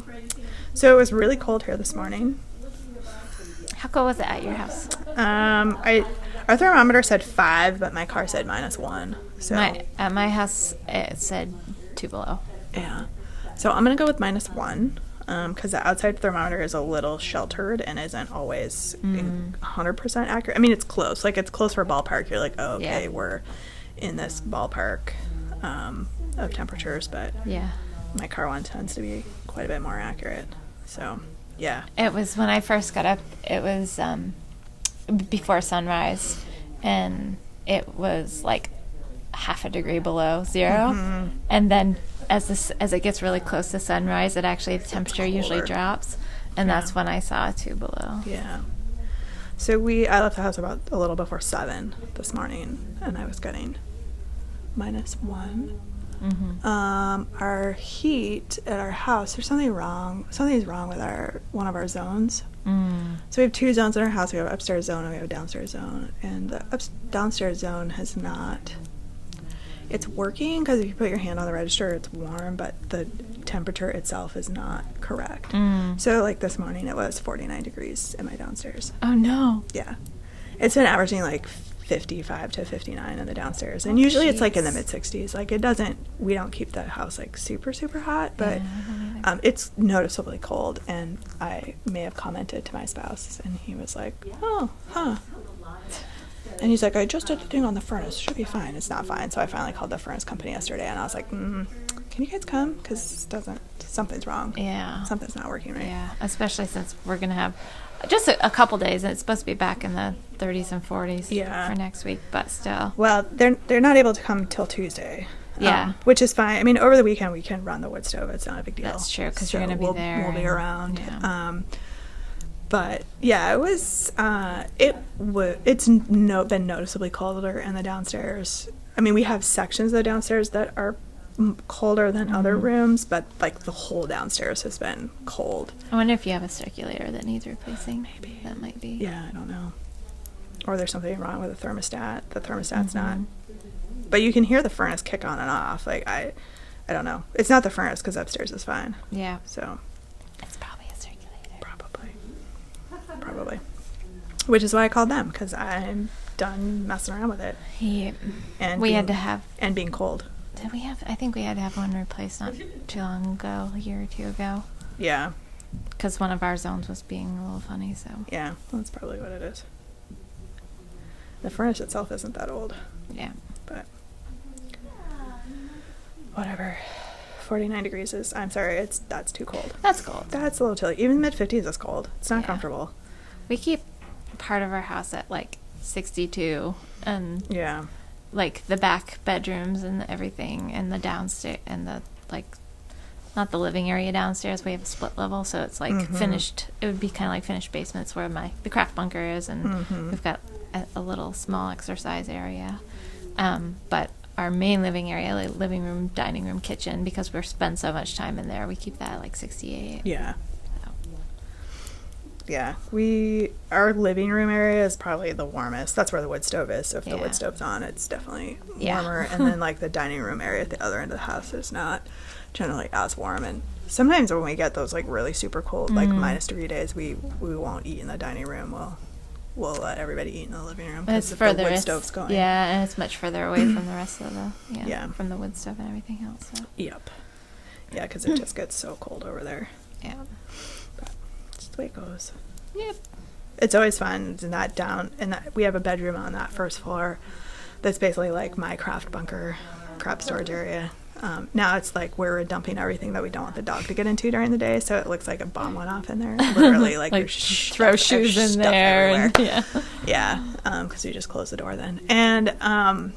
so it was really cold here this morning. How cold was it at your house? Our thermometer said 5, but my car said -1. So at my house, it said 2 below. Yeah. So I'm gonna go with -1. Because the outside thermometer is a little sheltered and isn't always 100% accurate. I mean, it's close. Like, it's close for a ballpark. You're like, oh, okay, we're in this ballpark of temperatures. But my car one tends to be quite a bit more accurate. So, yeah. It was when I first got up, it was before sunrise, and it was like half a degree below 0. And then as it gets really close to sunrise, the temperature usually drops, and that's when I saw 2 below. Yeah. So I left the house about a little before 7 this morning, and I was getting -1. Our heat at our house, there's something wrong. Something's wrong with one of our zones. So we have 2 zones in our house. We have an upstairs zone and we have a downstairs zone, and the downstairs zone has not. It's working because if you put your hand on the register, it's warm, but the temperature itself is not correct. So, like, this morning, it was 49 degrees in my downstairs. Oh, no. Yeah. It's been averaging, like, 55 to 59 in the downstairs. And usually it's, like, in the mid-60s. Like, we don't keep the house, like, super, super hot, but it's noticeably cold. And I may have commented to my spouse, and he was like, oh, huh. And he's like, I just did the thing on the furnace. Should be fine. It's not fine. So I finally called the furnace company yesterday, and I was like, can you guys come? Because something's wrong. Yeah. Something's not working right. Yeah, especially since we're going to have just a couple days, and it's supposed to be back in the 30s and 40s for next week, but still. Well, they're not able to come till Tuesday. Yeah. Which is fine. I mean, over the weekend, we can run the wood stove. It's not a big deal. That's true, because you're going to be there. We'll be around. Yeah. But yeah, it was. It's been noticeably colder in the downstairs. I mean, we have sections of the downstairs that are colder than other rooms, but like the whole downstairs has been cold. I wonder if you have a circulator that needs replacing. Maybe that might be. Yeah, I don't know. Or there's something wrong with the thermostat. The thermostat's not. But you can hear the furnace kick on and off. Like I don't know. It's not the furnace because upstairs is fine. Yeah. So. It's probably a circulator. Probably. Which is why I called them, because I'm done messing around with it. Yeah. And being cold. Did we have? I think we had to have one replaced not too long ago, a year or 2 ago. Yeah. Because one of our zones was being a little funny, so. Yeah, that's probably what it is. The furnace itself isn't that old. Yeah. But whatever. 49 degrees is, I'm sorry, that's too cold. That's cold. That's a little chilly. Even mid-50s is cold. It's not comfortable. We keep part of our house at like 62, and like the back bedrooms and everything, and the downstairs, and the, like, not the living area downstairs. We have a split level, so it's like finished. It would be kind of like finished basements where the craft bunker is, and we've got a little small exercise area. But our main living area, like living room, dining room, kitchen, because we spend so much time in there, we keep that at like 68. Yeah. Yeah, our living room area is probably the warmest. That's where the wood stove is. So if the wood stove's on, it's definitely warmer. And then like the dining room area at the other end of the house is not generally as warm. And sometimes when we get those like really super cold, like -3 days, we won't eat in the dining room. We'll let everybody eat in the living room because the wood stove's going. Yeah, and it's much further away from the rest of from the wood stove and everything else. So. Yep. Yeah, because it just gets so cold over there. Yeah. But it's the way it goes. Yep. it's always fun. We have a bedroom on that first floor that's basically like my craft bunker, crop storage area. Now it's like we're dumping everything that we don't want the dog to get into during the day, so it looks like a bomb went off in there. Literally, like, throw shoes in there. Because we just closed the door then. And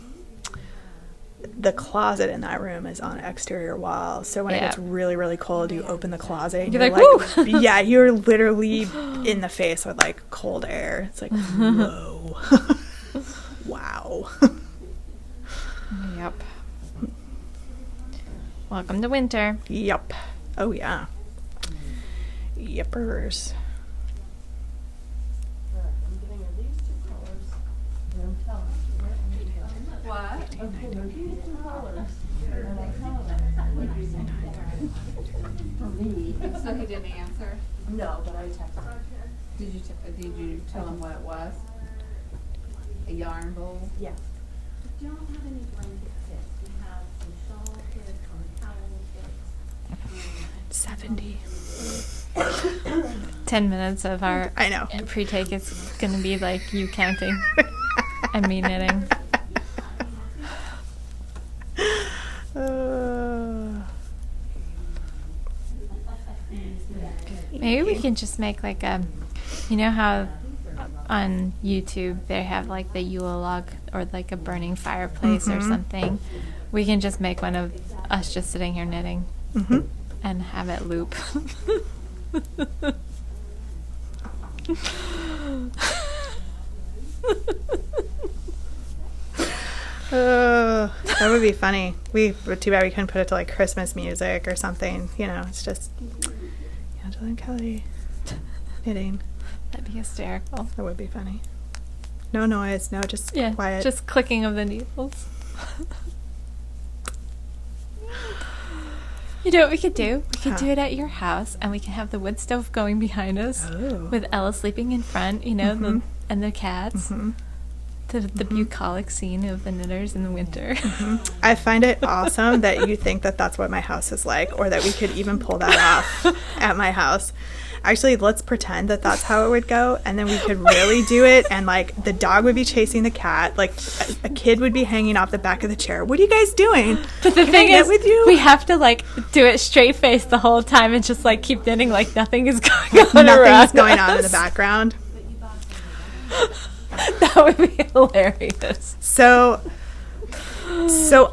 the closet in that room is on an exterior wall, so when it gets really, really cold, you open the closet. You're like, woo! Yeah, you're literally in the face with like cold air. It's like, whoa. Wow. Yep. Welcome to winter. Yep. Oh, yeah. Yippers. I'm giving her these two colors. And I'm telling her. What? I'm giving her these two colors. And I'm telling her. For me. So he didn't answer? No, but I texted her. Did you tell him what it was? A yarn bowl? Yes. We don't have any blanket kits. We have some shawl kits, some towel kits. 70. 10 minutes of our I know. pre-take is going to be like you counting and me knitting. Maybe we can just make like a, you know how on YouTube they have like the Yule log or like a burning fireplace or something. We can just make one of us just sitting here knitting and have it loop. That would be funny. But too bad we couldn't put it to like Christmas music or something. You know, it's just Angela and Kelly knitting. That'd be hysterical. That would be funny. No noise, no, just quiet. Just clicking of the needles. You know what we could do? We could do it at your house, and we can have the wood stove going behind us with Ella sleeping in front, you know, and the cats. The bucolic scene of the knitters in the winter. I find it awesome that you think that that's what my house is like, or that we could even pull that off at my house. Actually, let's pretend that that's how it would go, and then we could really do it, and like the dog would be chasing the cat, like a kid would be hanging off the back of the chair. What are you guys doing? But the thing is, with you? We have to like do it straight face the whole time and just like keep knitting like nothing is going on. Nothing's going on in the background. That would be hilarious. So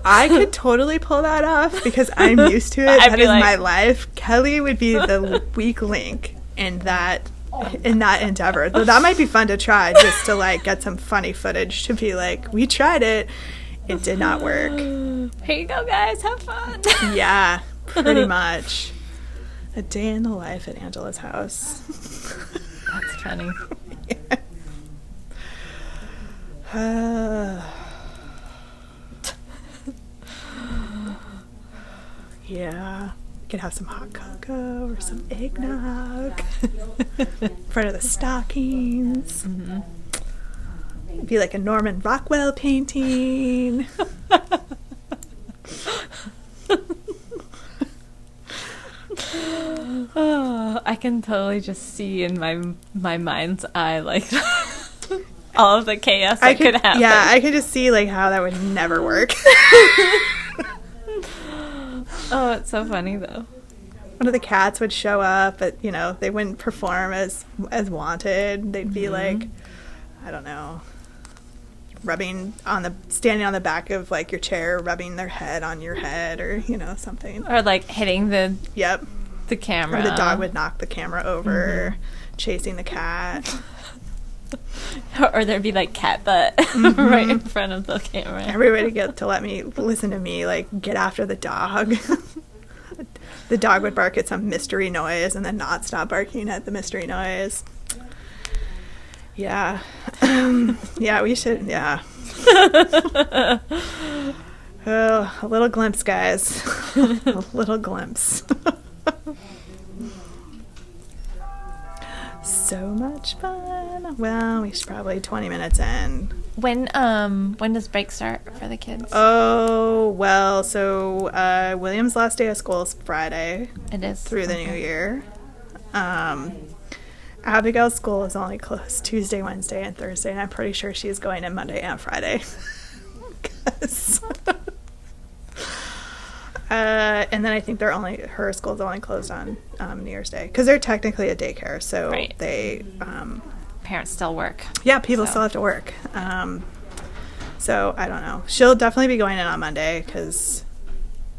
I could totally pull that off because I'm used to it. That is my life. Kelly would be the weak link in that endeavor. Though that might be fun to try, just to like get some funny footage to be like, we tried it. It did not work. Here you go, guys. Have fun. Yeah, pretty much. A day in the life at Angela's house. That's funny. Yeah, we could have some hot cocoa or some eggnog in front of the stockings. It'd be like a Norman Rockwell painting. Oh, I can totally just see in my mind's eye like all of the chaos that could happen. Yeah, I could just see like how that would never work. Oh, it's so funny though. One of the cats would show up, but you know they wouldn't perform as wanted. They'd be like, I don't know, standing on the back of like your chair, rubbing their head on your head, or you know something, or like hitting the camera. Or the dog would knock the camera over, chasing the cat. Or there'd be like cat butt right in front of the camera. Everybody get to listen to me like get after the dog. The dog would bark at some mystery noise and then not stop barking at the mystery noise. Yeah. Yeah, we should, yeah. Oh, a little glimpse, guys. A little glimpse. So much fun. Well, we should probably 20 minutes in. When does break start for the kids? Oh, well, so William's last day of school is Friday. It is. Through the new year. Abigail's school is only closed Tuesday, Wednesday, and Thursday, and I'm pretty sure she's going in Monday and Friday. And then I think her school's only closed on New Year's Day because they're technically a daycare, so they parents still work. Yeah, people still have to work. So I don't know. She'll definitely be going in on Monday because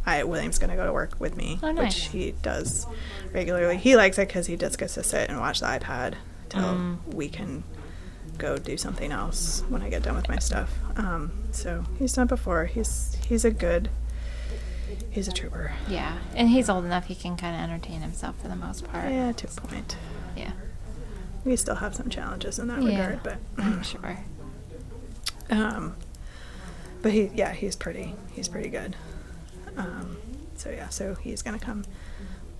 William's going to go to work with me, which he does regularly. He likes it because he just gets to sit and watch the iPad till we can go do something else when I get done with my stuff. So he's done it before. He's a trooper. Yeah, and he's old enough he can kind of entertain himself for the most part. Yeah, to a point. Yeah. We still have some challenges in that regard, but I'm sure. But he's pretty good. So he's gonna come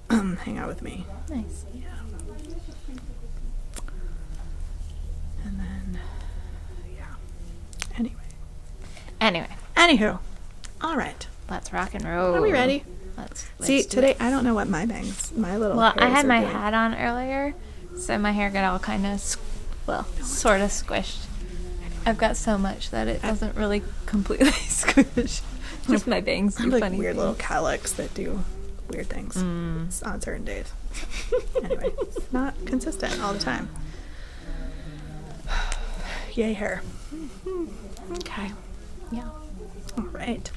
hang out with me. Nice. Yeah. And then Anywho. All right. Let's rock and roll. Are we ready? Let's see today. I don't know what my little. Well, I had my hat on earlier, so my hair got all kind of, sort of squished. I've got so much that it doesn't really completely squish. Just my bangs do funny weird things. little cowlicks that do weird things on certain days. Anyway, it's not consistent all the time. Yay, hair. Okay. Yeah. All right.